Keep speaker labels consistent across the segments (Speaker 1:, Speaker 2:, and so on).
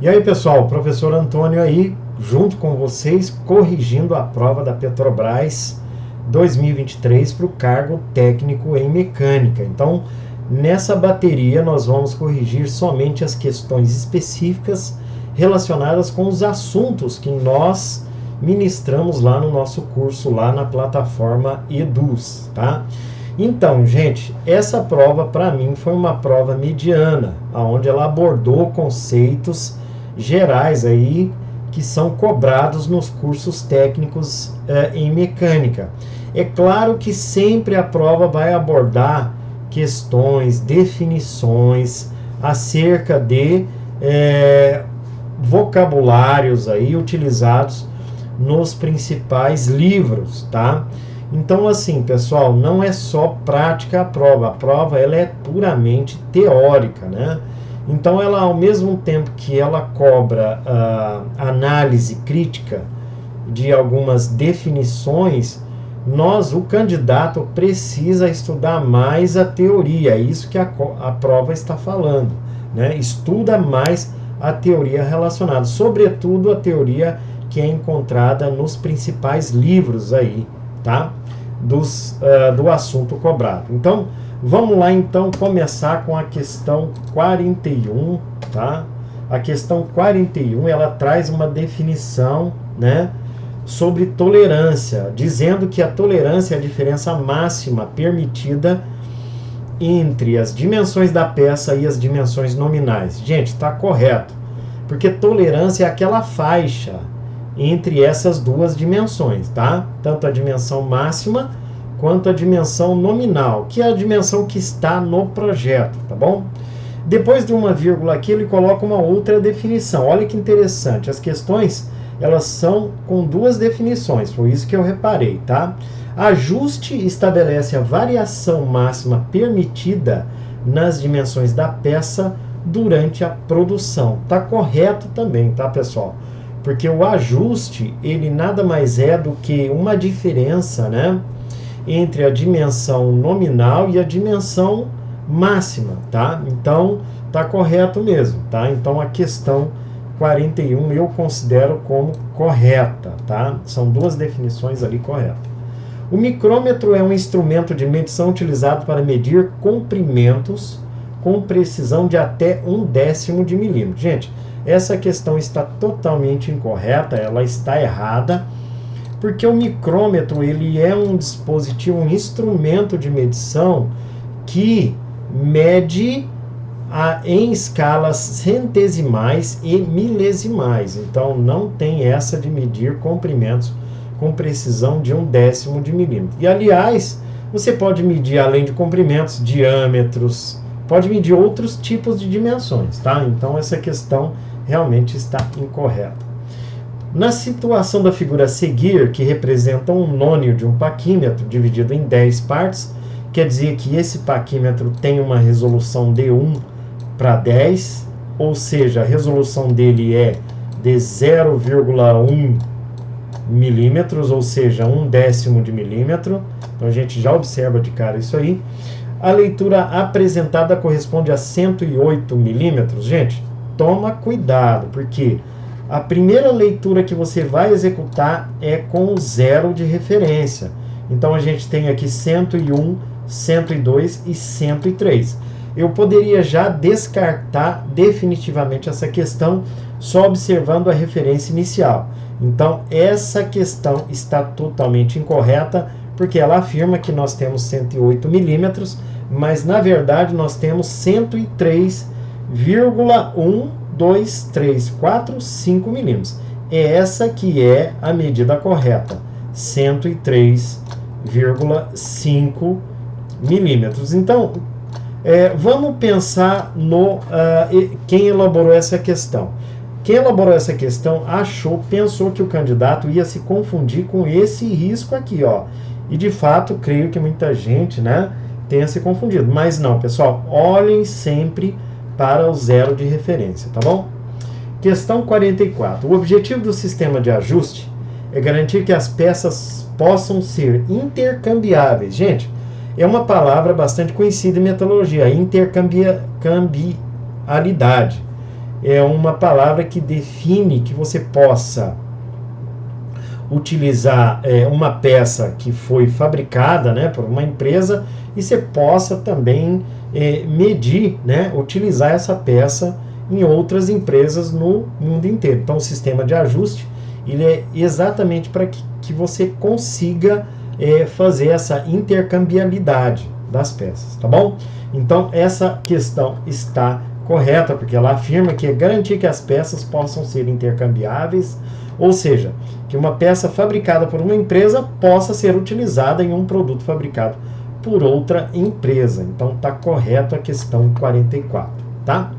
Speaker 1: E aí, pessoal, o professor Antônio aí, junto com vocês, corrigindo a prova da Petrobras 2023 para o cargo técnico em mecânica. Então, nessa bateria, nós vamos corrigir somente as questões específicas relacionadas com os assuntos que nós ministramos lá no nosso curso, lá na plataforma Eduz, tá? Então, gente, essa prova para mim foi uma prova mediana, onde ela abordou conceitos gerais aí que são cobrados nos cursos técnicos em mecânica. É claro que sempre a prova vai abordar questões, definições acerca de vocabulários aí utilizados nos principais livros, tá? Então, assim, pessoal, não é só prática a prova ela é puramente teórica, né? Então, ela, ao mesmo tempo que ela cobra análise crítica de algumas definições, o candidato precisa estudar mais a teoria, é isso que a prova está falando, né? Estuda mais a teoria relacionada, sobretudo a teoria que é encontrada nos principais livros aí, tá? Do assunto cobrado. Então, vamos lá então começar com a questão 41, tá? A questão 41, ela traz uma definição, né, sobre tolerância, dizendo que a tolerância é a diferença máxima permitida entre as dimensões da peça e as dimensões nominais. Gente, está correto, porque tolerância é aquela faixa entre essas duas dimensões, tá? Tanto a dimensão máxima quanto a dimensão nominal, que é a dimensão que está no projeto, tá bom? Depois de uma vírgula aqui, ele coloca uma outra definição. Olha que interessante, as questões, elas são com duas definições, foi isso que eu reparei, tá? Ajuste estabelece a variação máxima permitida nas dimensões da peça durante a produção. Tá correto também, tá, pessoal? Porque o ajuste, ele nada mais é do que uma diferença, né, entre a dimensão nominal e a dimensão máxima, tá? Então, tá correto mesmo, tá? Então, a questão 41 eu considero como correta, tá? São duas definições ali corretas. O micrômetro é um instrumento de medição utilizado para medir comprimentos com precisão de até 1/10 de milímetro. Gente, essa questão está totalmente incorreta, ela está errada, porque o micrômetro, ele é um dispositivo, um instrumento de medição que mede em escalas centesimais e milesimais. Então, não tem essa de medir comprimentos com precisão de 1/10 de milímetro. E, aliás, você pode medir, além de comprimentos, diâmetros, pode medir outros tipos de dimensões, tá? Então, essa questão realmente está incorreta. Na situação da figura a seguir, que representa um nônio de um paquímetro dividido em 10 partes, quer dizer que esse paquímetro tem uma resolução de 1/10, ou seja, a resolução dele é de 0,1 milímetros, ou seja, 1/10 de milímetro. Então a gente já observa de cara isso aí. A leitura apresentada corresponde a 108 milímetros. Gente, toma cuidado, porque a primeira leitura que você vai executar é com 0 de referência. Então a gente tem aqui 101, 102 e 103. Eu poderia já descartar definitivamente essa questão só observando a referência inicial. Então essa questão está totalmente incorreta, porque ela afirma que nós temos 108 milímetros, mas na verdade nós temos 103,1234,5 milímetros. É essa que é a medida correta, 103,5 milímetros. Então, vamos pensar no quem elaborou essa questão. Quem elaborou essa questão pensou que o candidato ia se confundir com esse risco aqui, ó. E de fato, creio que muita gente, né, tenha se confundido. Mas não, pessoal, olhem sempre para o 0 de referência, tá bom? Questão 44. O objetivo do sistema de ajuste é garantir que as peças possam ser intercambiáveis. Gente, é uma palavra bastante conhecida em metalurgia, intercambiabilidade. é uma palavra que define que você possa utilizar uma peça que foi fabricada, né, por uma empresa, e você possa também medir, né, utilizar essa peça em outras empresas no mundo inteiro. Então, o sistema de ajuste ele é exatamente para que você consiga fazer essa intercambiabilidade das peças, tá bom? Então, essa questão está correta, porque ela afirma que é garantir que as peças possam ser intercambiáveis, ou seja, que uma peça fabricada por uma empresa possa ser utilizada em um produto fabricado por outra empresa. Então, está correto a questão 44, tá?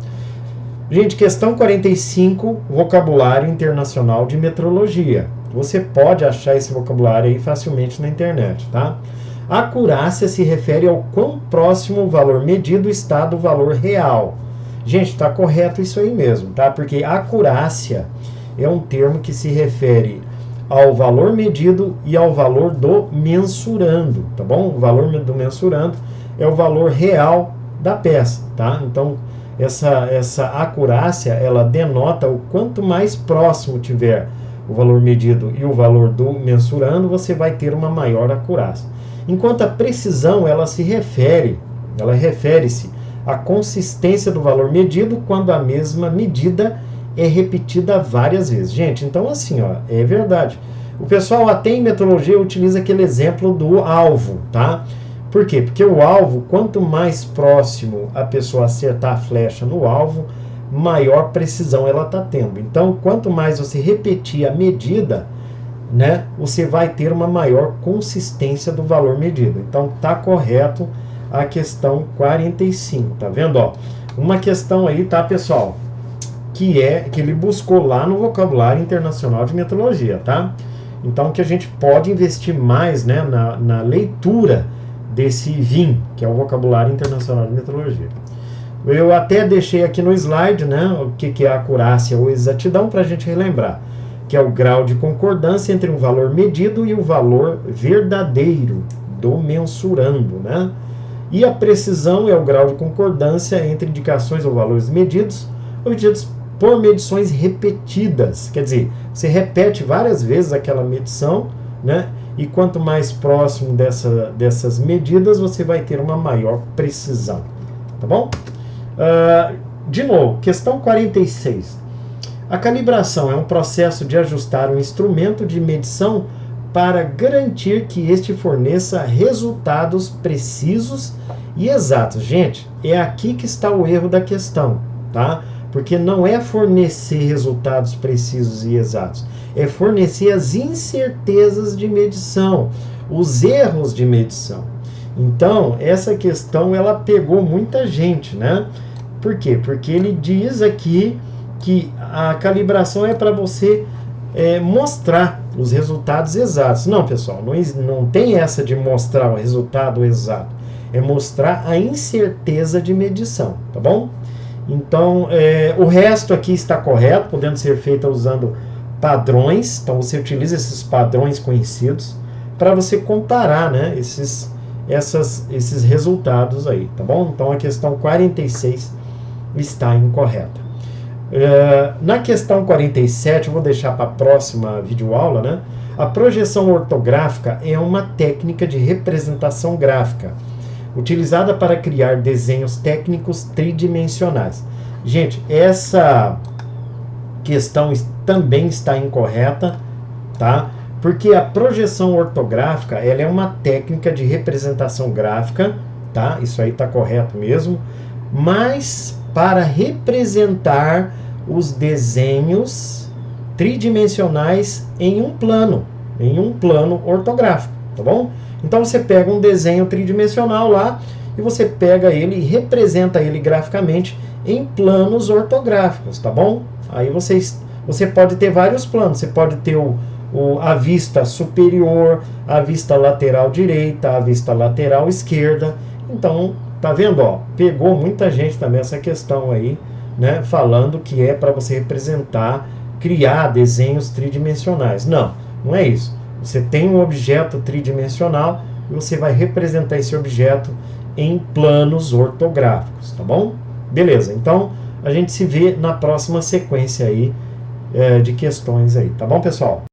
Speaker 1: Gente, questão 45, vocabulário internacional de metrologia. Você pode achar esse vocabulário aí facilmente na internet, tá? Acurácia se refere ao quão próximo o valor medido está do valor real. Gente, está correto isso aí mesmo, tá? Porque acurácia é um termo que se refere ao valor medido e ao valor do mensurando, tá bom? O valor do mensurando é o valor real da peça, tá? Então, essa acurácia, ela denota o quanto mais próximo tiver o valor medido e o valor do mensurando, você vai ter uma maior acurácia. Enquanto a precisão, ela refere-se à consistência do valor medido quando a mesma medida é repetida várias vezes. Gente, então assim, ó, é verdade. O pessoal até em metrologia utiliza aquele exemplo do alvo, tá? Por quê? Porque o alvo, quanto mais próximo a pessoa acertar a flecha no alvo, maior precisão ela está tendo. Então, quanto mais você repetir a medida, né, você vai ter uma maior consistência do valor medido. Então, tá correto a questão 45, tá vendo? Ó, uma questão aí, tá, pessoal? Que ele buscou lá no vocabulário internacional de metrologia, tá? Então, que a gente pode investir mais, né, na leitura desse VIM, que é o vocabulário internacional de metrologia. Eu até deixei aqui no slide, né, o que é a acurácia ou exatidão, para a gente relembrar, que é o grau de concordância entre um valor medido e o valor verdadeiro do mensurando, né? E a precisão é o grau de concordância entre indicações ou valores medidos por medições repetidas. Quer dizer, você repete várias vezes aquela medição, né? E quanto mais próximo dessas medidas, você vai ter uma maior precisão. Tá bom? De novo, questão 46. A calibração é um processo de ajustar um instrumento de medição para garantir que este forneça resultados precisos e exatos. Gente, é aqui que está o erro da questão, tá? Porque não é fornecer resultados precisos e exatos, é fornecer as incertezas de medição, os erros de medição. Então, essa questão, ela pegou muita gente, né? Por quê? Porque ele diz aqui que a calibração é para você mostrar os resultados exatos. Não, pessoal, não tem essa de mostrar o resultado exato. É mostrar a incerteza de medição, tá bom? Então, o resto aqui está correto, podendo ser feito usando padrões. Então, você utiliza esses padrões conhecidos para você comparar, né, esses resultados aí, tá bom? Então, a questão 46 está incorreta. Na questão 47, eu vou deixar para a próxima videoaula, né? A projeção ortográfica é uma técnica de representação gráfica utilizada para criar desenhos técnicos tridimensionais. Gente, essa questão também está incorreta, tá? Porque a projeção ortográfica, ela é uma técnica de representação gráfica, tá? Isso aí está correto mesmo, mas para representar os desenhos tridimensionais em um plano ortográfico, tá bom? Então você pega um desenho tridimensional lá e você pega ele e representa ele graficamente em planos ortográficos, tá bom? Aí você pode ter vários planos, você pode ter a vista superior, a vista lateral direita, a vista lateral esquerda. Então, tá vendo, ó? Pegou muita gente também essa questão aí, né? Falando que é para você representar, criar desenhos tridimensionais. Não, não é isso. Você tem um objeto tridimensional e você vai representar esse objeto em planos ortográficos, tá bom? Beleza, então a gente se vê na próxima sequência aí de questões aí, tá bom, pessoal?